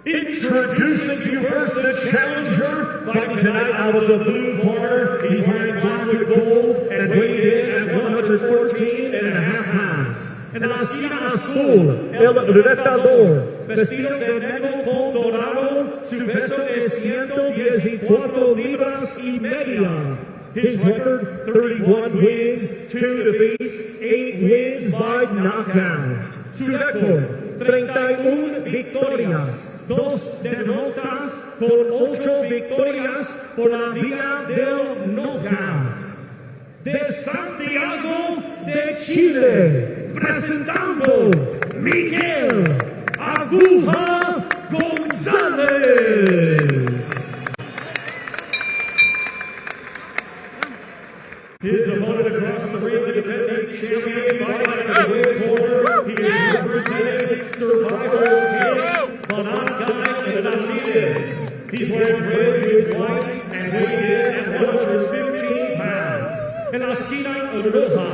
Introducing to you first the challenger, fighting tonight out of the blue corner. He's wearing black with gold and weighed in at 114.5 pounds. En la esquina azul, el retador, vestido de negro con dorado, su peso es 114 libras y media. His record, 31 wins, 2 defeats, 8 wins by knockout. Su récord, 31 victorias, 2 derrotas, con 8 victorias por la vía del knockout. De Santiago de Chile, presentando Miguel Ancajas Gonzales. His opponent across the ring, the defending champion, fighting out of the red corner. He is representing Survival King Manangay Benavides. He's wearing red with white and weighed in at 115 pounds. En la esquina roja,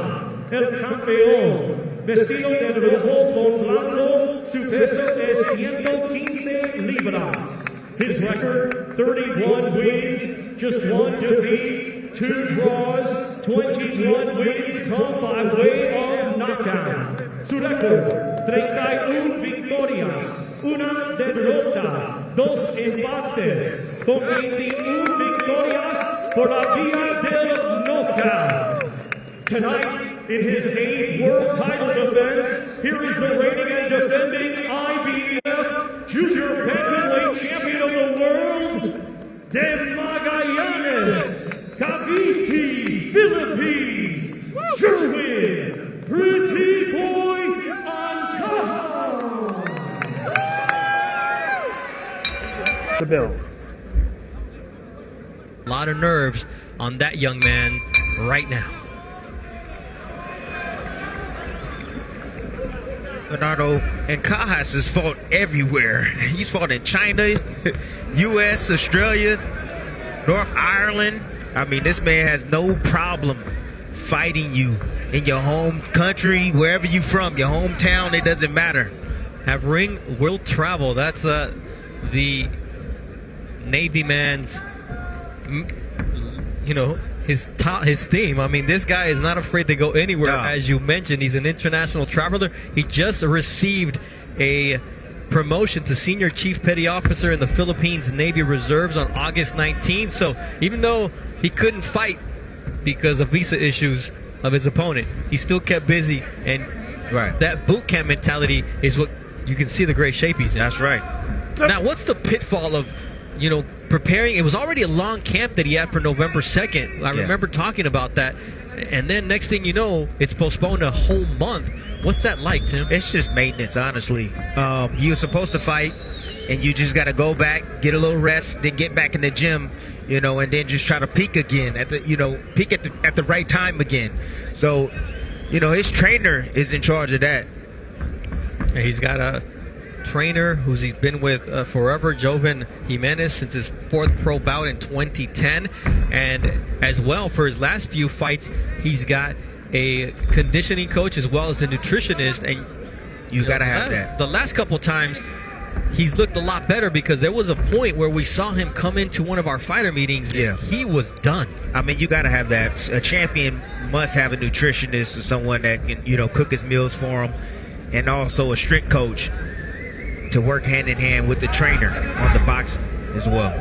el campeón, vestido de rojo con blanco, su peso es 115 libras. His record, 31 wins, just 1 defeat, 2 draws, 21 wins come by way of knockout. Su récord, 31 victorias, 1 derrota, 2 empates, con 21 victorias por la vía del knockout. Tonight, in his 8th world title defense, here is the reigning and defending IBF Junior Bantamweight Champion of the World, de Magallanes, Cavite, Philippines, Jerwin Pretty Boy Ancajas. The bill. A lot of nerves on that young man right now. Bernardo Ancajas has fought everywhere. He's fought in China, U.S., Australia, North Ireland. I mean, this man has no problem fighting you in your home country, wherever you're from, your hometown, it doesn't matter. Have ring will travel. That's the Navy man's, his theme. I mean, this guy is not afraid to go anywhere. No. As you mentioned, he's an international traveler. He just received a promotion to Senior Chief Petty Officer in the Philippines Navy Reserves on August 19th. So even though he couldn't fight because of visa issues of his opponent, he still kept busy. And that boot camp mentality is what you can see the great shape he's in. That's right. Now, what's the pitfall of, preparing? It was already a long camp that he had for November 2nd. I remember talking about that. And then next thing you know, it's postponed a whole month. What's that like, Tim? It's just maintenance, honestly. You're supposed to fight, and you just got to go back, get a little rest, then get back in the gym, and then just try to peak again at the right time again. So, his trainer is in charge of that. He's got a trainer who's he's been with forever, Joven Jimenez, since his 4th pro bout in 2010. And as well, for his last few fights, he's got a conditioning coach as well as a nutritionist. And you got to have that. The last couple times, he's looked a lot better, because there was a point where we saw him come into one of our fighter meetings and he was done. I mean, you got to have that. A champion must have a nutritionist or someone that can, cook his meals for him, and also a strength coach to work hand in hand with the trainer on the boxing as well.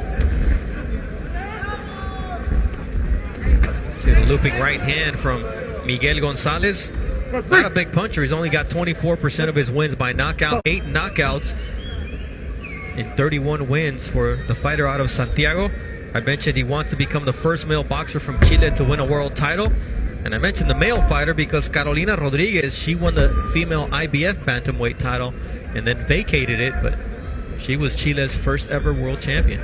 See the looping right hand from Miguel Gonzales. Not a big puncher. He's only got 24% of his wins by knockout. 8 knockouts in 31 wins for the fighter out of Santiago. I mentioned he wants to become the first male boxer from Chile to win a world title. And I mentioned the male fighter because Carolina Rodriguez, she won the female IBF bantamweight title and then vacated it, but she was Chile's first ever world champion.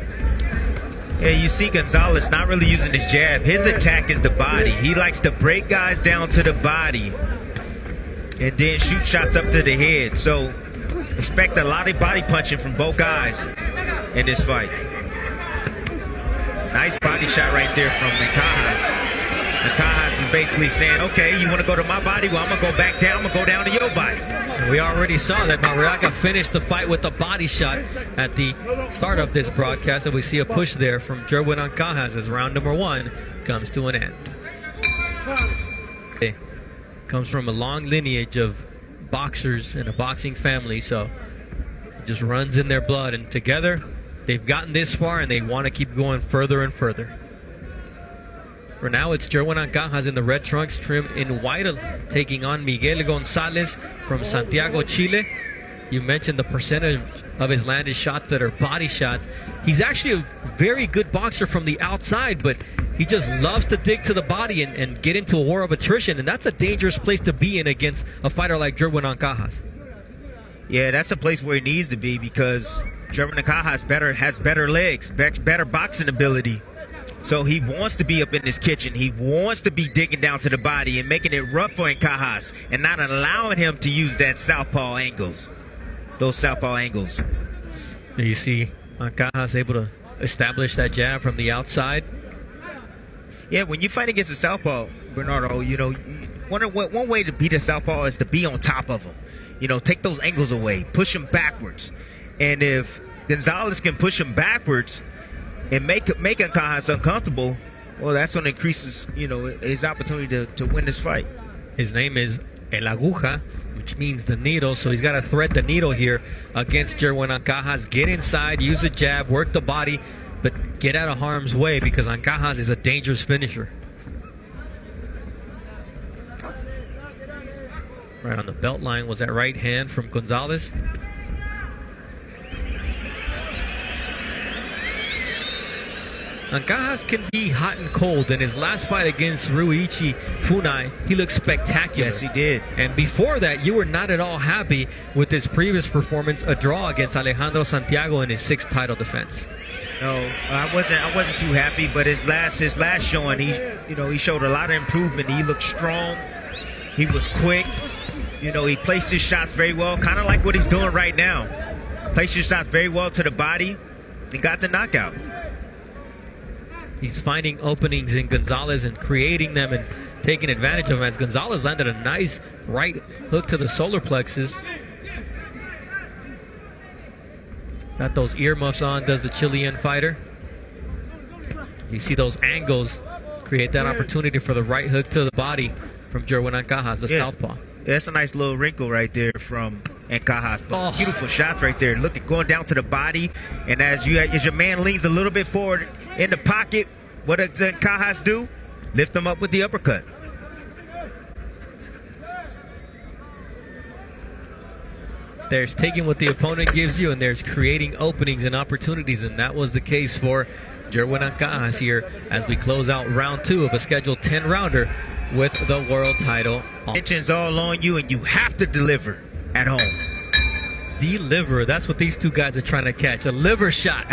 Yeah, you see Gonzales not really using his jab. His attack is the body. He likes to break guys down to the body and then shoot shots up to the head. So expect a lot of body punching from both guys in this fight. Nice body shot right there from Ancajas. Ancajas is basically saying, okay, you want to go to my body? Well, I'm going to go back down. I'm going to go down to your body. We already saw that Marriaga finished the fight with a body shot at the start of this broadcast, and we see a push there from Jerwin Ancajas as round number 1 comes to an end. It comes from a long lineage of boxers and a boxing family, so it just runs in their blood, and together they've gotten this far and they want to keep going further and further. For now, it's Jerwin Ancajas in the red trunks, trimmed in white, taking on Miguel Gonzales from Santiago, Chile. You mentioned the percentage of his landed shots that are body shots. He's actually a very good boxer from the outside, but he just loves to dig to the body and get into a war of attrition, and that's a dangerous place to be in against a fighter like Jerwin Ancajas. Yeah, that's a place where he needs to be because Jerwin Ancajas has better legs, better boxing ability. So he wants to be up in this kitchen. He wants to be digging down to the body and making it rough for Ancajas and not allowing him to use that southpaw angles, those southpaw angles. You see Ancajas able to establish that jab from the outside. Yeah, when you fight against a southpaw, Bernardo, you know, one way to beat a southpaw is to be on top of him. You know, take those angles away, push him backwards. And if Gonzales can push him backwards and make Ancajas uncomfortable, well, that's when it increases, you know, his opportunity to win this fight. His name is El Aguja, which means the needle, so he's got to thread the needle here against Jerwin Ancajas. Get inside, use a jab, work the body, but get out of harm's way because Ancajas is a dangerous finisher. Right on the belt line was that right hand from Gonzales. Ancajas can be hot and cold. In his last fight against Ruichi Funai, he looked spectacular. Yes, he did. And before that, you were not at all happy with his previous performance, a draw against Alejandro Santiago in his 6th title defense. No, I wasn't too happy, but his last showing, he showed a lot of improvement. He looked strong. He was quick. You know, he placed his shots very well, kind of like what he's doing right now. Placed his shots very well to the body and got the knockout. He's finding openings in Gonzales and creating them and taking advantage of them as Gonzales landed a nice right hook to the solar plexus. Got those earmuffs on, does the Chilean fighter. You see those angles create that opportunity for the right hook to the body from Jerwin Ancajas, the southpaw. Yeah, that's a nice little wrinkle right there from Ancajas. But beautiful shots right there. Look at going down to the body. And as your man leans a little bit forward in the pocket, what does Ancajas do? Lift him up with the uppercut. There's taking what the opponent gives you, and there's creating openings and opportunities, and that was the case for Jerwin Ancajas here as we close out round 2 of a scheduled 10-rounder with the world title. Attention's all on you, and you have to deliver at home. Deliver, that's what these two guys are trying to catch, a liver shot.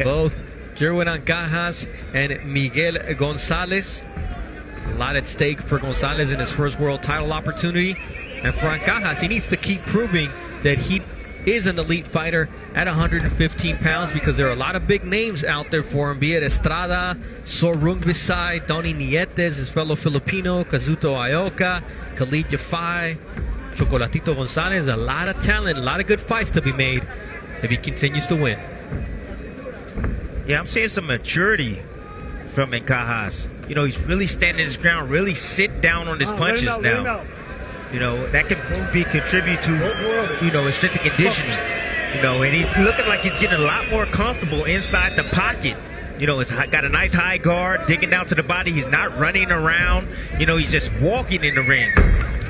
Both Jerwin Ancajas and Miguel Gonzales. A lot at stake for Gonzales in his first world title opportunity. And for Ancajas, he needs to keep proving that he is an elite fighter at 115 pounds because there are a lot of big names out there for him, be it Estrada, Sorung Visay, Tony Nietes, his fellow Filipino, Kazuto Ioka, Khalid Yafai, Chocolatito Gonzalez. A lot of talent, a lot of good fights to be made if he continues to win. Yeah, I'm seeing some maturity from Ancajas. You know, he's really standing his ground, really sit down on his punches now. You know, that can contribute to, you know, his strength and conditioning. You know, and he's looking like he's getting a lot more comfortable inside the pocket. You know, he's got a nice high guard, digging down to the body. He's not running around. You know, he's just walking in the ring,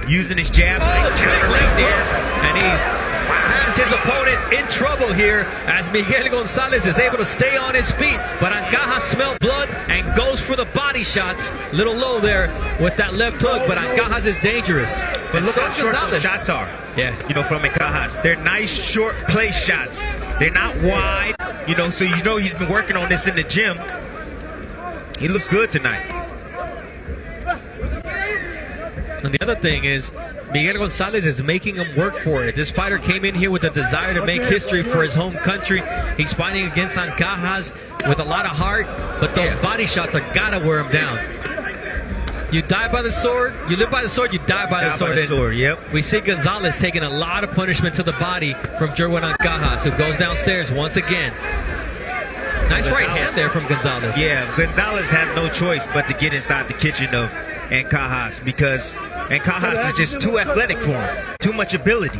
using his jab, right there. And he has his opponent in trouble here as Miguel Gonzales is able to stay on his feet. But Ancajas smelled blood and goes for the body shots. Little low there with that left hook, but Ancajas is dangerous. But look how short those shots are. Yeah. You know, from Ancajas. They're nice, short place shots. They're not wide. You know, so you know he's been working on this in the gym. He looks good tonight. And the other thing is, Miguel Gonzales is making him work for it. This fighter came in here with a desire to make history for his home country. He's fighting against Ancajas with a lot of heart, but those body shots have got to wear him down. You die by the sword, you live by the sword, you die by the sword. By the sword, yep. We see Gonzales taking a lot of punishment to the body from Jerwin Ancajas, who goes downstairs once again. Nice right hand there from Gonzales. Yeah, Gonzales had no choice but to get inside the kitchen of Ancajas because Ancajas is just too athletic for him. Too much ability.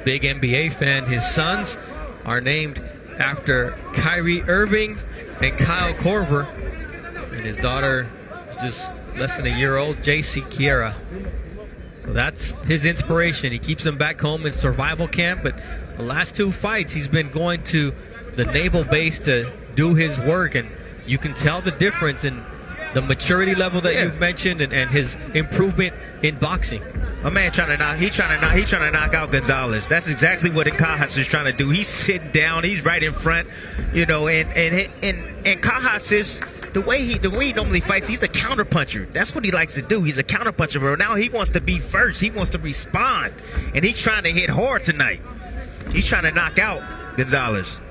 Big NBA fan. His sons are named after Kyrie Irving and Kyle Korver. And his daughter, just less than a year old, JC Kiera. So that's his inspiration. He keeps him back home in survival camp, but the last 2 fights he's been going to the naval base to do his work, and you can tell the difference in the maturity level that you've mentioned and his improvement in boxing. My man trying to knock out Gonzales. That's exactly what Ancajas is trying to do. He's sitting down, he's right in front, you know, and Ancajas is the way he normally fights, he's a counter puncher. That's what he likes to do. He's a counter puncher, but now he wants to be first. He wants to respond, and he's trying to hit hard tonight. He's trying to knock out Gonzales.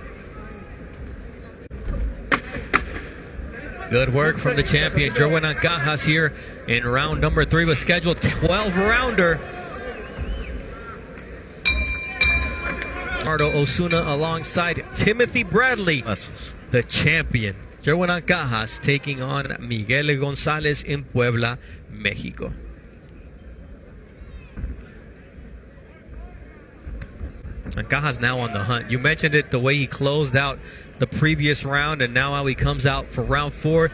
Good work from the champion, Jerwin Ancajas, here in round number 3 with scheduled 12-rounder. Ricardo Osuna alongside Timothy Bradley, the champion. Jerwin Ancajas taking on Miguel Gonzales in Puebla, Mexico. Ancajas now on the hunt. You mentioned it, the way he closed out the previous round, and now how he comes out for round 4.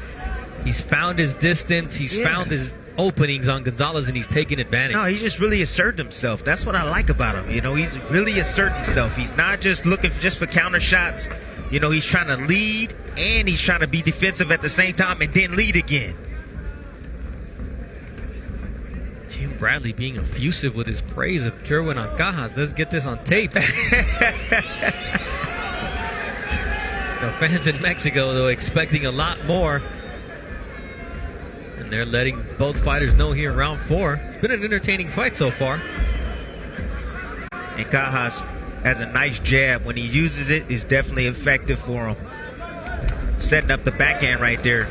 He's found his distance. He's found his openings on Gonzales, and he's taking advantage. No, he just really asserted himself. That's what I like about him. You know, he's really asserted himself. He's not just looking for counter shots. You know, he's trying to lead, and he's trying to be defensive at the same time and then lead again. Tim Bradley being effusive with his praise of Jerwin Ancajas. Let's get this on tape. The fans in Mexico, though, expecting a lot more. And they're letting both fighters know here in round 4. It's been an entertaining fight so far. Ancajas has a nice jab. When he uses it, it's definitely effective for him. Setting up the backhand right there.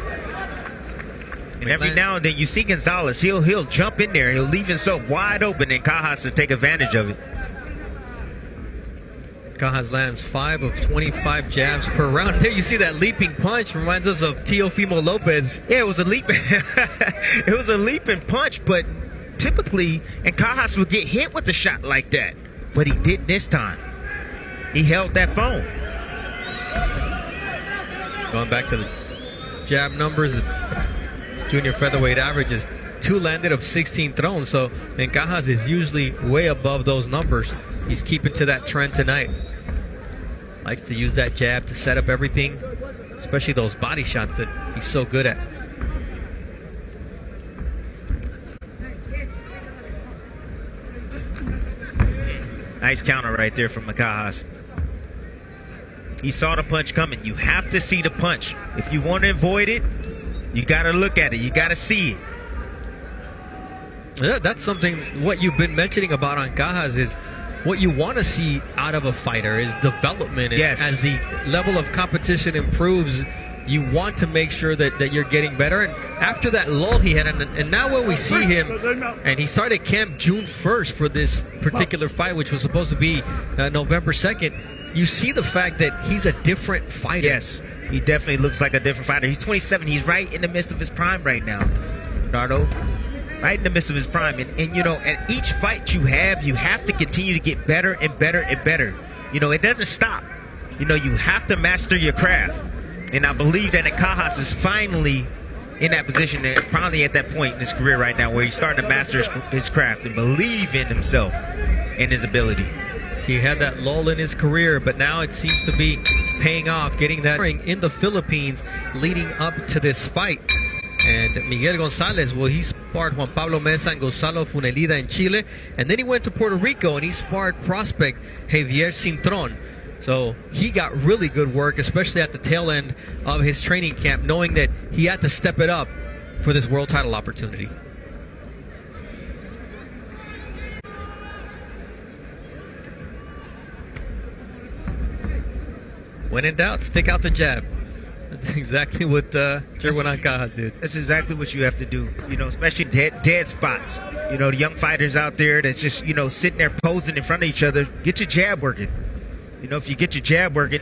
And every now and then you see Gonzales, he'll jump in there. He'll leave himself wide open, and Ancajas will take advantage of it. Ancajas lands 5 of 25 jabs per round. There you see that leaping punch. Reminds us of Teofimo Lopez. Yeah, it was a leap. It was a leaping punch, but typically Ancajas would get hit with a shot like that. But he didn't this time. He held that phone. Going back to the jab numbers, junior featherweight average is 2 landed of 16 thrown. So Ancajas is usually way above those numbers. He's keeping to that trend tonight. Likes to use that jab to set up everything, especially those body shots that he's so good at. Nice counter right there from Ancajas. He saw the punch coming. You have to see the punch. If you want to avoid it, you got to look at it. You got to see it. Yeah, that's something, what you've been mentioning about Ancajas is what you want to see out of a fighter is development. And as the level of competition improves, you want to make sure that you're getting better. And after that lull he had, and now when we see him, and he started camp June 1st for this particular fight, which was supposed to be November 2nd, you see the fact that he's a different fighter. Yes, he definitely looks like a different fighter. He's 27. He's right in the midst of his prime right now, Bernardo. Right in the midst of his prime. And you know, at each fight you have to continue to get better and better and better. You know, it doesn't stop. You know, you have to master your craft. And I believe that Ancajas is finally in that position and probably at that point in his career right now where he's starting to master his craft and believe in himself and his ability. He had that lull in his career, but now it seems to be paying off, getting that ring in the Philippines leading up to this fight. And Miguel Gonzales, well, he sparred Juan Pablo Mesa and Gonzalo Funelida in Chile. And then he went to Puerto Rico and he sparred prospect Javier Cintron. So he got really good work, especially at the tail end of his training camp, knowing that he had to step it up for this world title opportunity. When in doubt, stick out the jab. That's exactly what Jerwin Ancajas did. That's exactly what you have to do, especially dead spots. The young fighters out there that's just, sitting there posing in front of each other. Get your jab working. If you get your jab working,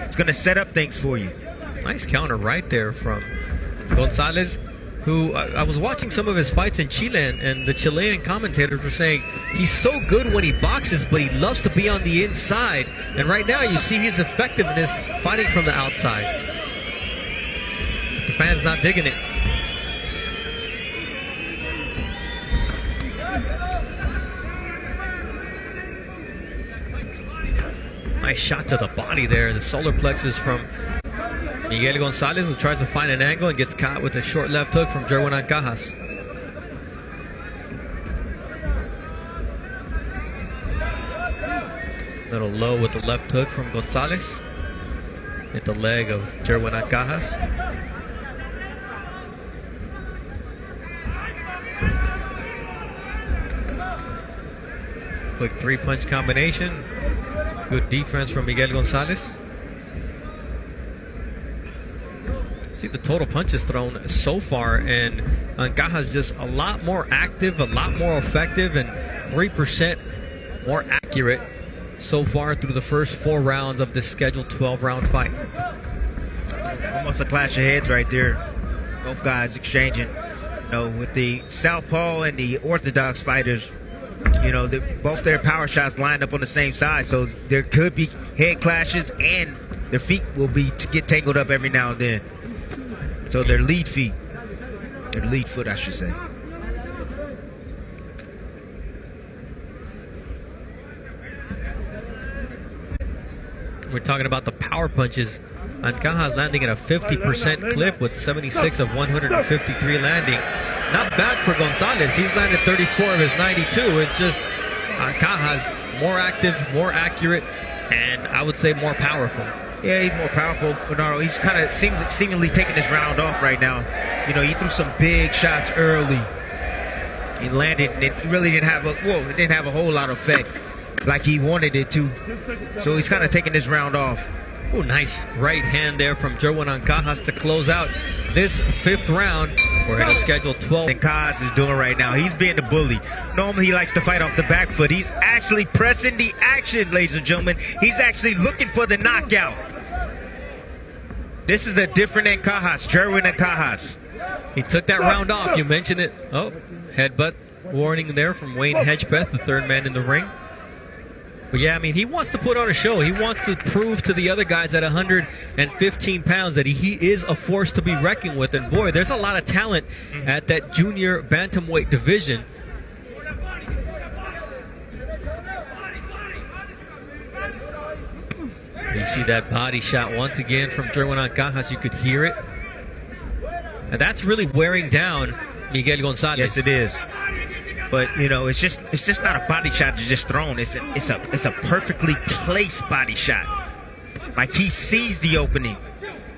it's going to set up things for you. Nice counter right there from Gonzales, who I was watching some of his fights in Chile, and the Chilean commentators were saying he's so good when he boxes, but he loves to be on the inside. And right now you see his effectiveness fighting from the outside. The fans not digging it. Nice shot to the body there. The solar plexus from Miguel Gonzales, who tries to find an angle and gets caught with a short left hook from Jerwin Ancajas. Little low with the left hook from Gonzales. Hit the leg of Jerwin Ancajas. Quick three-punch combination. Good defense from Miguel Gonzales. See the total punches thrown so far, and Ancajas just a lot more active, a lot more effective, and 3% more accurate so far through the first 4 rounds of this scheduled 12-round fight. Almost a clash of heads right there. Both guys exchanging. With the southpaw and the orthodox fighters, both their power shots lined up on the same side, so there could be head clashes, and their feet will get tangled up every now and then. So their lead foot, I should say. We're talking about the power punches. Ancajas landing at a 50% clip with 76 of 153 landing. Not bad for Gonzales. He's landed 34 of his 92. It's just Ancajas more active, more accurate, and I would say more powerful. Yeah, he's more powerful, Bernardo. He's kind of seemingly taking this round off right now. He threw some big shots early. He landed, and it really didn't have a whole lot of effect like he wanted it to. So he's kind of taking this round off. Oh, nice right hand there from Jerwin Ancajas to close out this 5th round. We're going to schedule 12. Ancajas is doing right now. He's being the bully. Normally he likes to fight off the back foot. He's actually pressing the action, ladies and gentlemen. He's actually looking for the knockout. This is a different Ancajas, Jerwin Ancajas. He took that round off. You mentioned it. Oh, headbutt warning there from Wayne Hedgepeth, the 3rd man in the ring. But yeah, I mean, he wants to put on a show. He wants to prove to the other guys at 115 pounds that he is a force to be reckoned with. And boy, there's a lot of talent at that junior bantamweight division. You see that body shot once again from Jerwin Ancajas. You could hear it. And that's really wearing down Miguel Gonzales. Yes, it is. But it's just not a body shot that's just thrown. It's a perfectly placed body shot. Like he sees the opening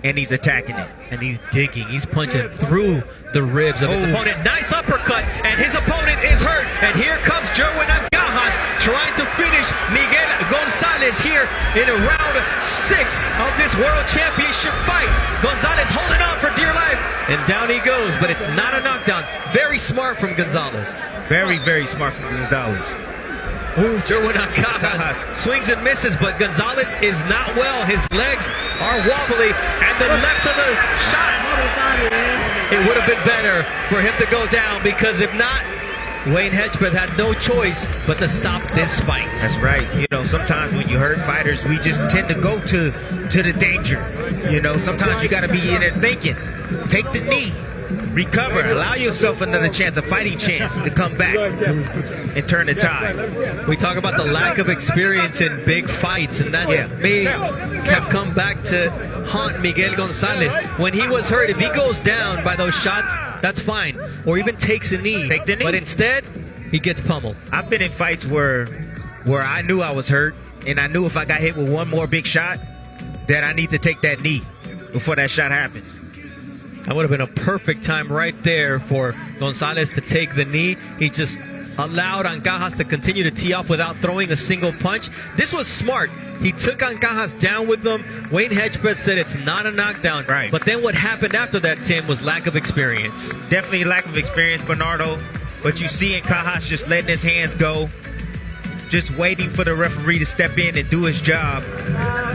and he's attacking it. And he's digging. He's punching through the ribs of his opponent. Nice uppercut, and his opponent is hurt. And here comes Jerwin Ancajas trying to finish Miguel Gonzales here in round 6 of this World Championship fight. Gonzales holding on for dear life, and down he goes, but it's not a knockdown. Very smart from Gonzales. Very, very smart from Gonzales. Ooh, Jerwin Ancajas swings and misses, but Gonzales is not well. His legs are wobbly, and the left of the shot. It would have been better for him to go down, because if not, Wayne Hedgepeth had no choice but to stop this fight. That's right. Sometimes when you hurt fighters, we just tend to go to the danger. Sometimes you got to be in there thinking. Take the knee. Recover. Allow yourself another chance, a fighting chance to come back and turn the tide. We talk about the lack of experience in big fights, and that may have come back to haunt Miguel Gonzales. When he was hurt, if he goes down by those shots, that's fine. Or even takes a knee. Take the knee. But instead, he gets pummeled. I've been in fights where I knew I was hurt, and I knew if I got hit with one more big shot, that I need to take that knee before that shot happens. That would have been a perfect time right there for Gonzales to take the knee. He just allowed Ancajas to continue to tee off without throwing a single punch. This was smart. He took Ancajas down with them. Wayne Hedgebeth said it's not a knockdown. Right. But then what happened after that, Tim, was lack of experience. Definitely lack of experience, Bernardo. But you see Ancajas just letting his hands go, just waiting for the referee to step in and do his job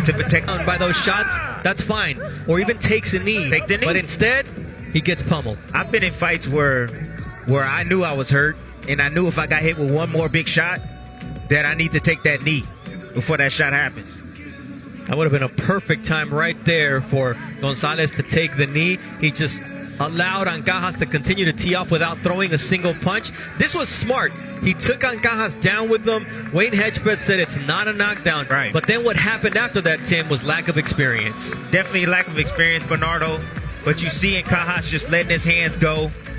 to protect. By those shots, that's fine. Or even takes a knee. Take the knee. But instead, he gets pummeled. I've been in fights where I knew I was hurt, and I knew if I got hit with one more big shot, that I need to take that knee before that shot happens. That would have been a perfect time right there for Gonzales to take the knee. He just allowed Ancajas to continue to tee off without throwing a single punch. This was smart. He took Ancajas down with them. Wayne Hedgebeth said it's not a knockdown. Right. But then what happened after that, Tim, was lack of experience. Definitely lack of experience, Bernardo. But you see Ancajas just letting his hands go,